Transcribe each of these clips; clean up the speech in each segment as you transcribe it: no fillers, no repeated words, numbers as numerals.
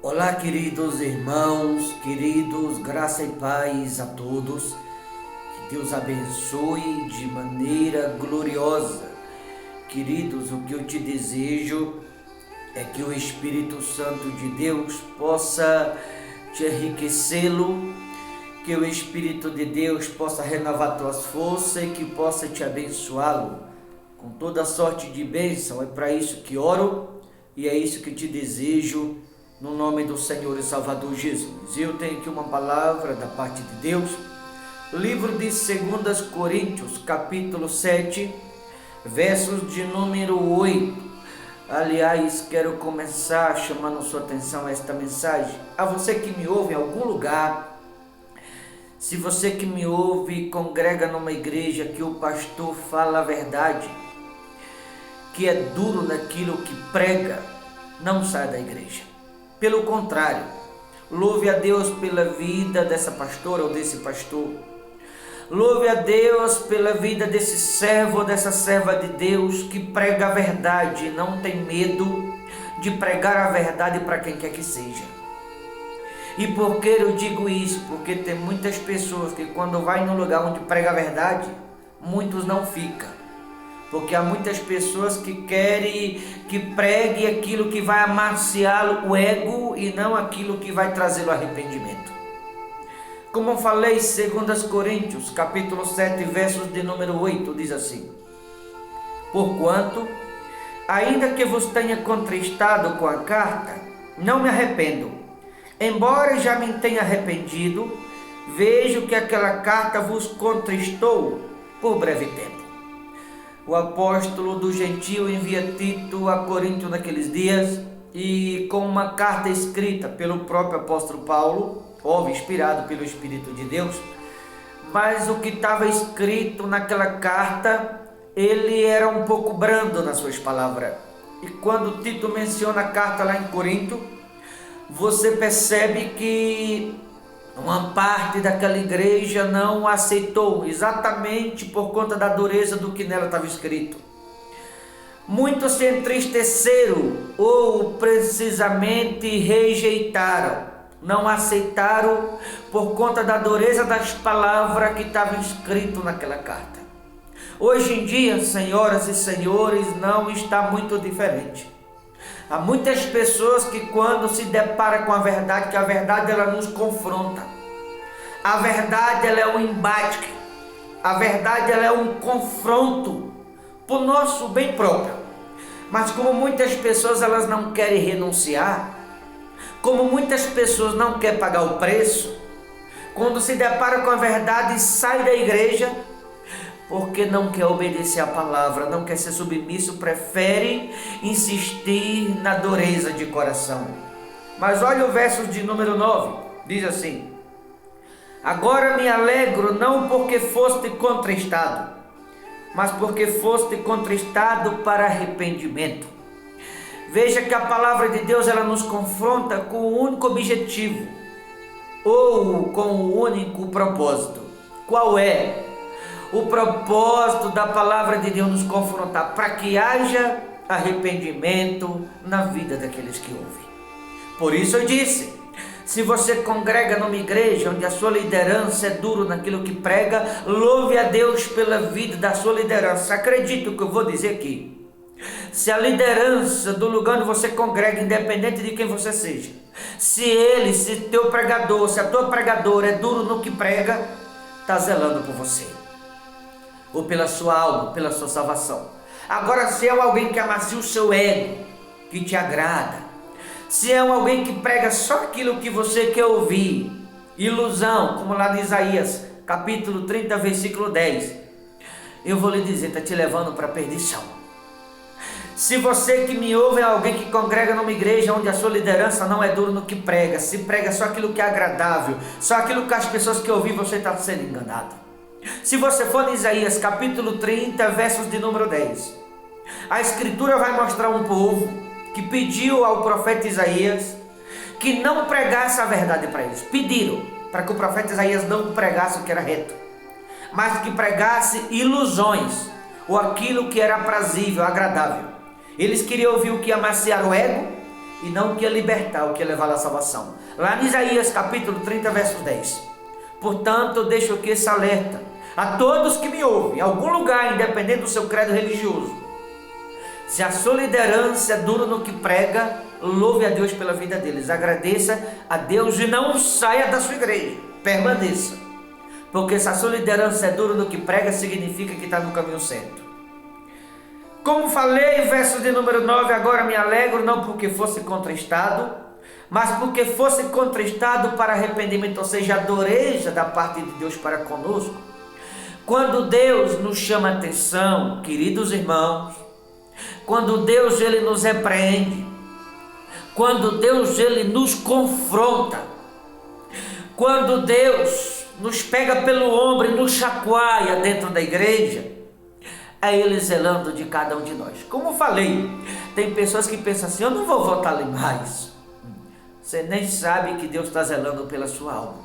Olá, queridos irmãos, queridos, graça e paz a todos. Que Deus abençoe de maneira gloriosa. Queridos, o que eu te desejo é que o Espírito Santo de Deus possa te enriquecê-lo, que o Espírito de Deus possa renovar tuas forças e que possa te abençoá-lo com toda sorte de bênção. É para isso que oro e é isso que te desejo, no nome do Senhor e Salvador Jesus. Eu tenho aqui uma palavra da parte de Deus, livro de 2 Coríntios, capítulo 7, versos de número 8. Aliás, quero começar chamando sua atenção a esta mensagem. A você que me ouve em algum lugar, se você que me ouve congrega numa igreja que o pastor fala a verdade, que é duro naquilo que prega, não sai da igreja. Pelo contrário, louve a Deus pela vida dessa pastora ou desse pastor. Louve a Deus pela vida desse servo ou dessa serva de Deus que prega a verdade e não tem medo de pregar a verdade para quem quer que seja. E por que eu digo isso? Porque tem muitas pessoas que quando vai no lugar onde prega a verdade, muitos não ficam. Porque há muitas pessoas que querem que pregue aquilo que vai amaciar o ego e não aquilo que vai trazer o arrependimento. Como eu falei, 2 Coríntios, capítulo 7, versos de número 8, diz assim: Porquanto, ainda que vos tenha contristado com a carta, não me arrependo. Embora já me tenha arrependido, vejo que aquela carta vos contristou por breve tempo. O apóstolo do gentio envia Tito a Corinto naqueles dias e com uma carta escrita pelo próprio apóstolo Paulo, óbvio, inspirado pelo Espírito de Deus, mas o que estava escrito naquela carta, ele era um pouco brando nas suas palavras. E quando Tito menciona a carta lá em Corinto, você percebe que uma parte daquela igreja não aceitou, exatamente por conta da dureza do que nela estava escrito. Muitos se entristeceram ou precisamente rejeitaram, não aceitaram por conta da dureza das palavras que estavam escritas naquela carta. Hoje em dia, senhoras e senhores, não está muito diferente. Há muitas pessoas que quando se deparam com a verdade, que a verdade ela nos confronta. A verdade ela é um embate. A verdade ela é um confronto para o nosso bem próprio. Mas como muitas pessoas elas não querem renunciar, como muitas pessoas não querem pagar o preço, quando se depara com a verdade sai da igreja, porque não quer obedecer a palavra, não quer ser submisso, prefere insistir na dureza de coração. Mas olha o verso de número 9, diz assim: Agora me alegro não porque foste contristado, mas porque foste contristado para arrependimento. Veja que a palavra de Deus ela nos confronta com o único objetivo, ou com o único propósito. Qual é? O propósito da palavra de Deus nos confrontar para que haja arrependimento na vida daqueles que ouvem. Por isso eu disse, se você congrega numa igreja onde a sua liderança é duro naquilo que prega, louve a Deus pela vida da sua liderança. Acredite no que eu vou dizer aqui. Se a liderança do lugar onde você congrega, independente de quem você seja, se teu pregador, se a tua pregadora é duro no que prega, está zelando por você, ou pela sua alma, pela sua salvação. Agora, se é alguém que amacia o seu ego, que te agrada, se é alguém que prega só aquilo que você quer ouvir, ilusão, como lá de Isaías, capítulo 30, versículo 10, eu vou lhe dizer, está te levando para a perdição. Se você que me ouve é alguém que congrega numa igreja onde a sua liderança não é duro no que prega, se prega só aquilo que é agradável, só aquilo que as pessoas que ouvir, você está sendo enganado. Se você for em Isaías capítulo 30, versos de número 10, a escritura vai mostrar um povo que pediu ao profeta Isaías que não pregasse a verdade para eles. Pediram para que o profeta Isaías não pregasse o que era reto, mas que pregasse ilusões, ou aquilo que era aprazível, agradável. Eles queriam ouvir o que amaciar o ego, e não o que é libertar, o que é levar à salvação. Lá em Isaías capítulo 30, verso 10. Portanto, eu deixo aqui esse alerta a todos que me ouvem, em algum lugar, independente do seu credo religioso. Se a sua liderança é dura no que prega, louve a Deus pela vida deles, agradeça a Deus e não saia da sua igreja, permaneça. Porque se a sua liderança é dura no que prega, significa que está no caminho certo. Como falei, verso de número 9, agora me alegro, não porque fosse contristado, mas porque fosse contristado para arrependimento, ou seja, a dureza da parte de Deus para conosco. Quando Deus nos chama a atenção, queridos irmãos, quando Deus ele nos repreende, quando Deus ele nos confronta, quando Deus nos pega pelo ombro e nos chacoalha dentro da igreja, é Ele zelando de cada um de nós. Como falei, tem pessoas que pensam assim, eu não vou voltar ali mais. Você nem sabe que Deus está zelando pela sua alma,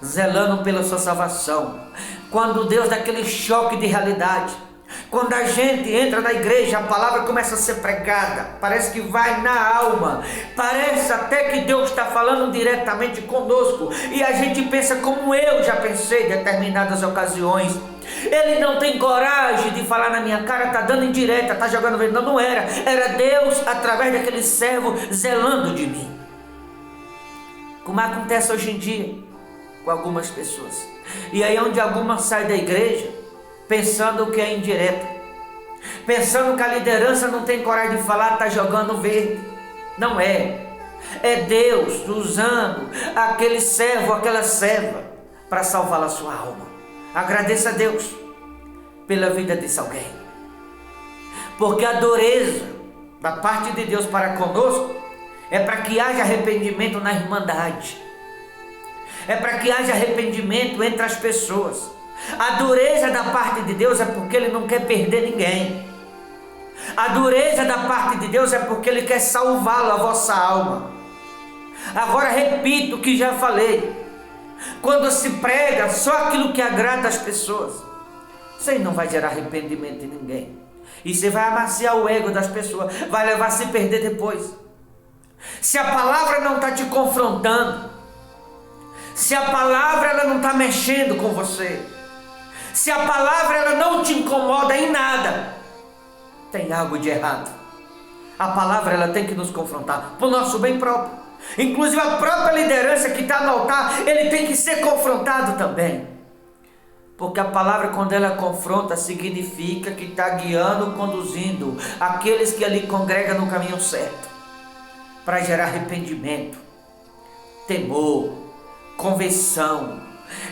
zelando pela sua salvação. Quando Deus dá aquele choque de realidade, quando a gente entra na igreja, a palavra começa a ser pregada, parece que vai na alma, parece até que Deus está falando diretamente conosco, e a gente pensa como eu já pensei em determinadas ocasiões. Ele não tem coragem de falar na minha cara, está dando indireta, está jogando veneno. Não era Deus através daquele servo zelando de mim. Como acontece hoje em dia com algumas pessoas, e aí onde algumas saem da igreja pensando que é indireta, pensando que a liderança não tem coragem de falar, está jogando verde. Não é Deus usando aquele servo, aquela serva para salvar a sua alma. Agradeça a Deus pela vida desse alguém, porque a dureza da parte de Deus para conosco é para que haja arrependimento na irmandade, é para que haja arrependimento entre as pessoas. A dureza da parte de Deus é porque Ele não quer perder ninguém. A dureza da parte de Deus é porque Ele quer salvá-lo, a vossa alma. Agora repito o que já falei. Quando se prega só aquilo que agrada as pessoas, isso aí não vai gerar arrependimento em ninguém. E você vai amaciar o ego das pessoas, vai levar a se perder depois. Se a palavra não está te confrontando, se a palavra ela não está mexendo com você, se a palavra ela não te incomoda em nada, tem algo de errado. A palavra ela tem que nos confrontar, para o nosso bem próprio. Inclusive a própria liderança que está no altar, ele tem que ser confrontado também. Porque a palavra, quando ela confronta, significa que está guiando, conduzindo aqueles que ali congregam no caminho certo, para gerar arrependimento, temor, conversão.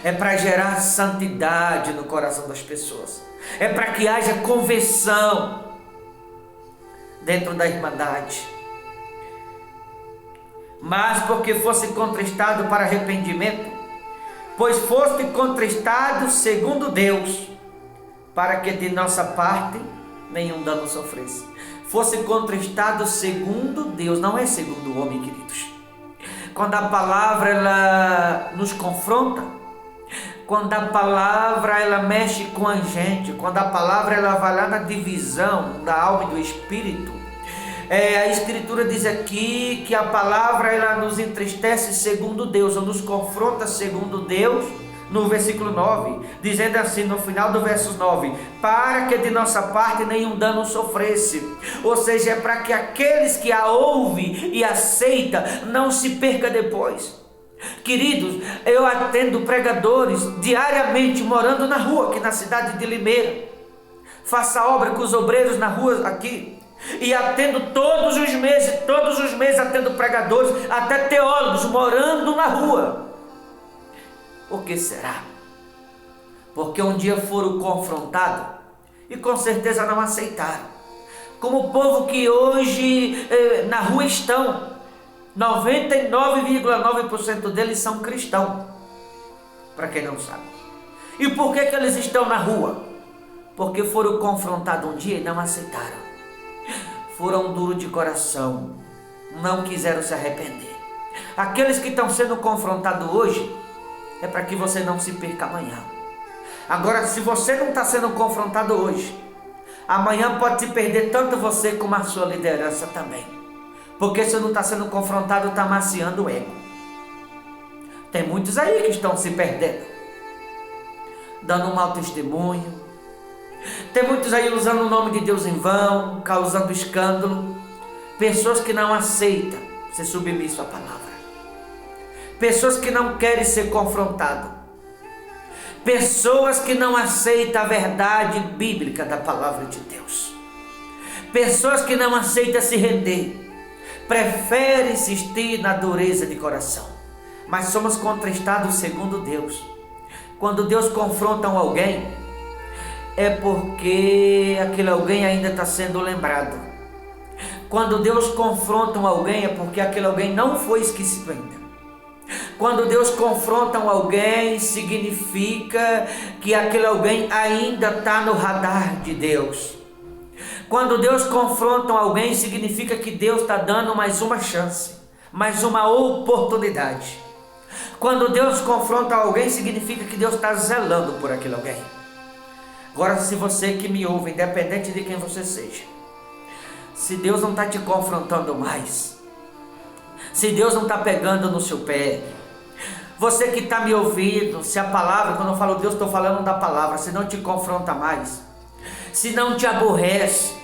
É para gerar santidade no coração das pessoas, é para que haja conversão dentro da irmandade. Mas porque fosse contristado para arrependimento, pois foste contristado segundo Deus, para que de nossa parte nenhum dano sofresse. Fosse contristado segundo Deus, não é segundo o homem, queridos. Quando a palavra ela nos confronta, quando a palavra ela mexe com a gente, quando a palavra ela vai lá na divisão da alma e do espírito, a escritura diz aqui que a palavra ela nos entristece segundo Deus, ou nos confronta segundo Deus, no versículo 9, dizendo assim no final do verso 9, para que de nossa parte nenhum dano sofresse. Ou seja, é para que aqueles que a ouvem e aceita não se perca depois. Queridos, eu atendo pregadores diariamente morando na rua, aqui na cidade de Limeira. Faço a obra com os obreiros na rua aqui, e atendo todos os meses atendo pregadores, até teólogos morando na rua. Por que será? Porque um dia foram confrontados e com certeza não aceitaram. Como o povo que hoje na rua estão, 99,9% deles são cristãos, para quem não sabe. E por que eles estão na rua? Porque foram confrontados um dia e não aceitaram. Foram duros de coração, não quiseram se arrepender. Aqueles que estão sendo confrontados hoje, é para que você não se perca amanhã. Agora, se você não está sendo confrontado hoje, amanhã pode se perder tanto você como a sua liderança também. Porque se não está sendo confrontado, está amaciando o ego. Tem muitos aí que estão se perdendo, dando um mau testemunho. Tem muitos aí usando o nome de Deus em vão, causando escândalo. Pessoas que não aceitam ser submisso à palavra. Pessoas que não querem ser confrontadas. Pessoas que não aceitam a verdade bíblica da palavra de Deus. Pessoas que não aceitam se render. Preferem insistir na dureza de coração. Mas somos contestados segundo Deus. Quando Deus confronta alguém, é porque aquele alguém ainda está sendo lembrado. Quando Deus confronta alguém, é porque aquele alguém não foi esquecido ainda. Quando Deus confronta alguém, significa que aquele alguém ainda está no radar de Deus. Quando Deus confronta alguém, significa que Deus está dando mais uma chance, mais uma oportunidade. Quando Deus confronta alguém, significa que Deus está zelando por aquele alguém. Agora, se você que me ouve, independente de quem você seja, se Deus não está te confrontando mais, se Deus não está pegando no seu pé, você que está me ouvindo, se a palavra, quando eu falo Deus, estou falando da palavra, se não te confronta mais, se não te aborrece,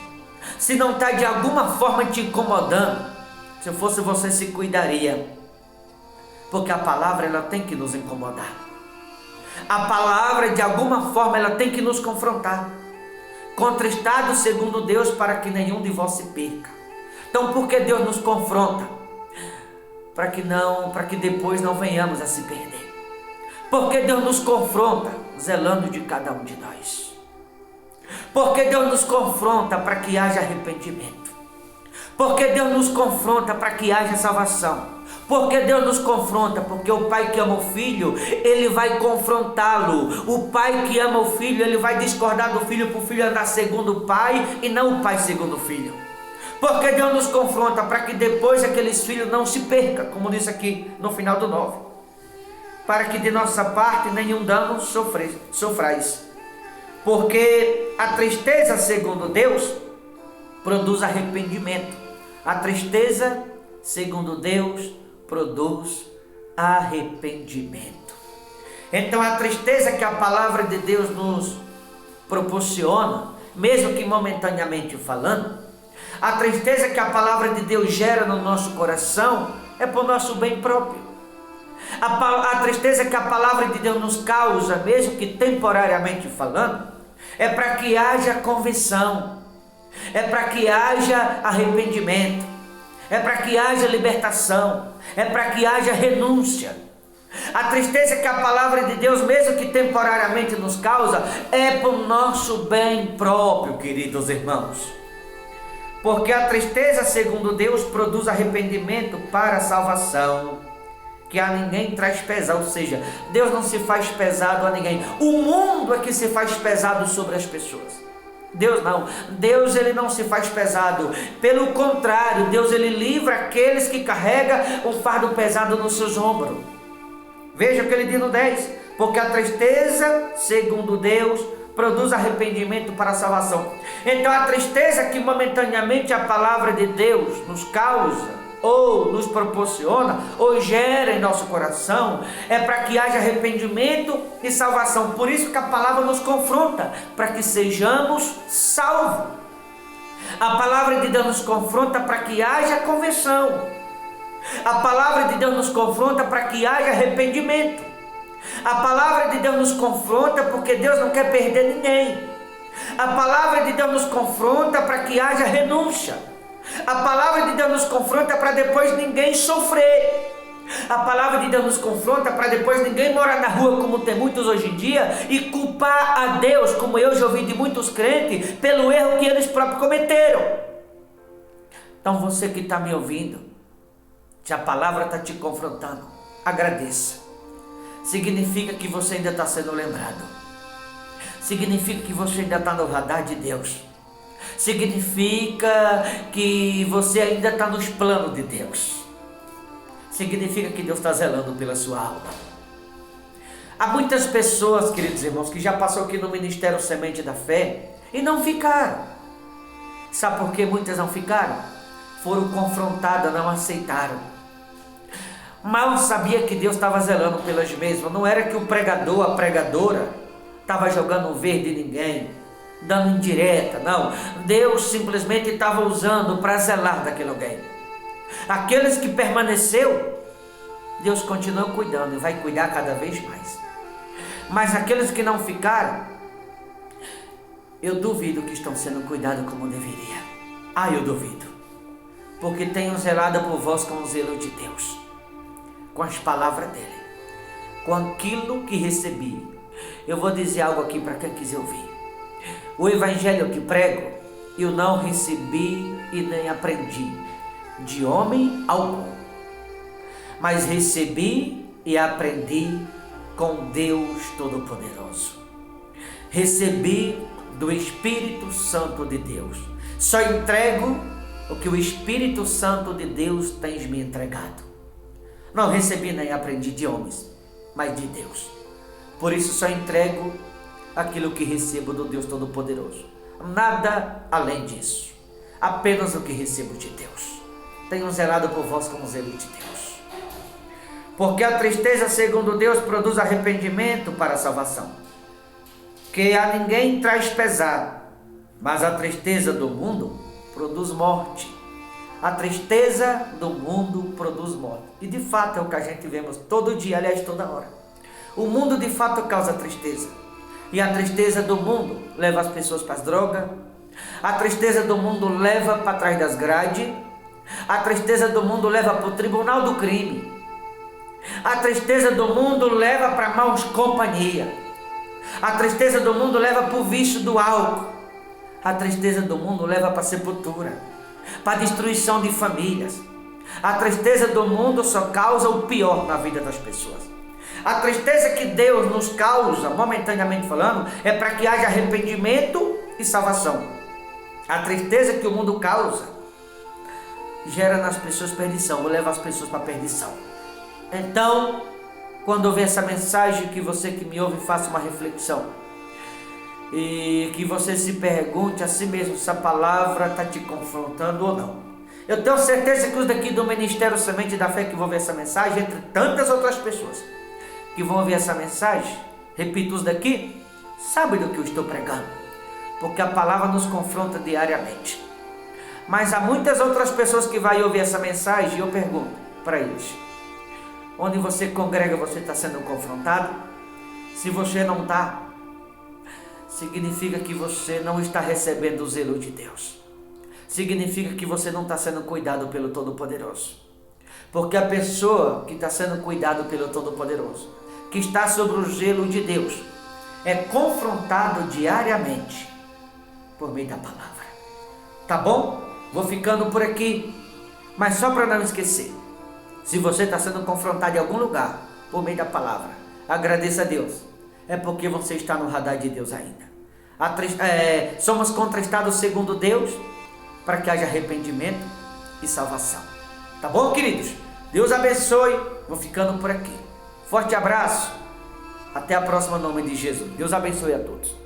se não está de alguma forma te incomodando, se eu fosse você, se cuidaria, porque a palavra ela tem que nos incomodar. A palavra de alguma forma ela tem que nos confrontar. Contristado segundo Deus, para que nenhum de vós se perca. Então, por que Deus nos confronta? Para que depois não venhamos a se perder. Porque Deus nos confronta, zelando de cada um de nós. Porque Deus nos confronta para que haja arrependimento. Porque Deus nos confronta para que haja salvação. Porque Deus nos confronta, porque o pai que ama o filho, ele vai confrontá-lo. O pai que ama o filho, ele vai discordar do filho para o filho andar segundo o pai e não o pai segundo o filho. Porque Deus nos confronta para que depois aqueles filhos não se percam, como diz aqui no final do 9. Para que de nossa parte nenhum dano sofrais. Porque a tristeza segundo Deus produz arrependimento. A tristeza segundo Deus produz arrependimento. Então a tristeza que a palavra de Deus nos proporciona, mesmo que momentaneamente falando, a tristeza que a palavra de Deus gera no nosso coração é por nosso bem próprio. A tristeza que a palavra de Deus nos causa, mesmo que temporariamente falando, é para que haja conversão, é para que haja arrependimento, é para que haja libertação, é para que haja renúncia. A tristeza que a palavra de Deus, mesmo que temporariamente nos causa, é para o nosso bem próprio, queridos irmãos. Porque a tristeza, segundo Deus, produz arrependimento para a salvação, que a ninguém traz pesado. Ou seja, Deus não se faz pesado a ninguém. O mundo é que se faz pesado sobre as pessoas. Deus não. Deus ele não se faz pesado. Pelo contrário, Deus ele livra aqueles que carregam um fardo pesado nos seus ombros. Veja o que ele diz no 10. Porque a tristeza, segundo Deus, produz arrependimento para a salvação. Então a tristeza que momentaneamente a palavra de Deus nos causa, ou nos proporciona, ou gera em nosso coração, é para que haja arrependimento e salvação. Por isso que a palavra nos confronta, para que sejamos salvos. A palavra de Deus nos confronta para que haja conversão. A palavra de Deus nos confronta para que haja arrependimento. A palavra de Deus nos confronta porque Deus não quer perder ninguém. A palavra de Deus nos confronta para que haja renúncia. A palavra de Deus nos confronta para depois ninguém sofrer. A palavra de Deus nos confronta para depois ninguém morar na rua, como tem muitos hoje em dia, e culpar a Deus, como eu já ouvi de muitos crentes, pelo erro que eles próprios cometeram. Então você que está me ouvindo, se a palavra está te confrontando, agradeça. Significa que você ainda está sendo lembrado. Significa que você ainda está no radar de Deus. Significa que você ainda está nos planos de Deus. Significa que Deus está zelando pela sua alma. Há muitas pessoas, queridos irmãos, que já passou aqui no Ministério Semente da Fé e não ficaram. Sabe por que muitas não ficaram? foram confrontadas, não aceitaram. Mal sabia que Deus estava zelando pelas mesmas. Não era que o pregador, a pregadora, estava jogando um verde em ninguém, dando indireta, não. Deus simplesmente estava usando para zelar daquele alguém. Aqueles que permaneceu, Deus continua cuidando e vai cuidar cada vez mais. Mas aqueles que não ficaram, eu duvido que estão sendo cuidados como deveria. Eu duvido. Porque tenho zelado por vós com o zelo de Deus, com as palavras dele, com aquilo que recebi. Eu vou dizer algo aqui para quem quiser ouvir. O evangelho que prego, eu não recebi e nem aprendi de homem algum, mas recebi e aprendi com Deus Todo-Poderoso. Recebi do Espírito Santo de Deus. Só entrego o que o Espírito Santo de Deus tem me entregado. Não recebi nem aprendi de homens, mas de Deus. Por isso só entrego aquilo que recebo do Deus Todo-Poderoso. Nada além disso. Apenas o que recebo de Deus. Tenho zelado por vós como zelo de Deus. Porque a tristeza, segundo Deus, produz arrependimento para a salvação, que a ninguém traz pesar, mas a tristeza do mundo produz morte. A tristeza do mundo produz morte. E de fato é o que a gente vemos todo dia, aliás, toda hora. O mundo de fato causa tristeza. E a tristeza do mundo leva as pessoas para as drogas. A tristeza do mundo leva para trás das grades. A tristeza do mundo leva para o tribunal do crime. A tristeza do mundo leva para maus companhia. A tristeza do mundo leva para o vício do álcool. A tristeza do mundo leva para a sepultura, para a destruição de famílias. A tristeza do mundo só causa o pior na vida das pessoas. A tristeza que Deus nos causa, momentaneamente falando, é para que haja arrependimento e salvação. A tristeza que o mundo causa gera nas pessoas perdição, ou leva as pessoas para a perdição. Então, quando ouvir essa mensagem, que você que me ouve faça uma reflexão. E que você se pergunte a si mesmo se a palavra está te confrontando ou não. Eu tenho certeza que os daqui do Ministério Semente da Fé que vão ver essa mensagem, entre tantas outras pessoas que vão ouvir essa mensagem, repito, os daqui, sabem do que eu estou pregando, porque a palavra nos confronta diariamente. Mas há muitas outras pessoas que vão ouvir essa mensagem e eu pergunto para eles: onde você congrega, você está sendo confrontado? Se você não está, significa que você não está recebendo o zelo de Deus. Significa que você não está sendo cuidado pelo Todo-Poderoso. Porque a pessoa que está sendo cuidado pelo Todo-Poderoso, que está sobre o zelo de Deus, é confrontado diariamente por meio da palavra. Tá bom? Vou ficando por aqui, mas só para não esquecer, se você está sendo confrontado em algum lugar por meio da palavra, agradeça a Deus. É porque você está no radar de Deus ainda. Somos contrastados segundo Deus, para que haja arrependimento e salvação. Tá bom, queridos? Deus abençoe. Vou ficando por aqui. Forte abraço. Até a próxima, em nome de Jesus. Deus abençoe a todos.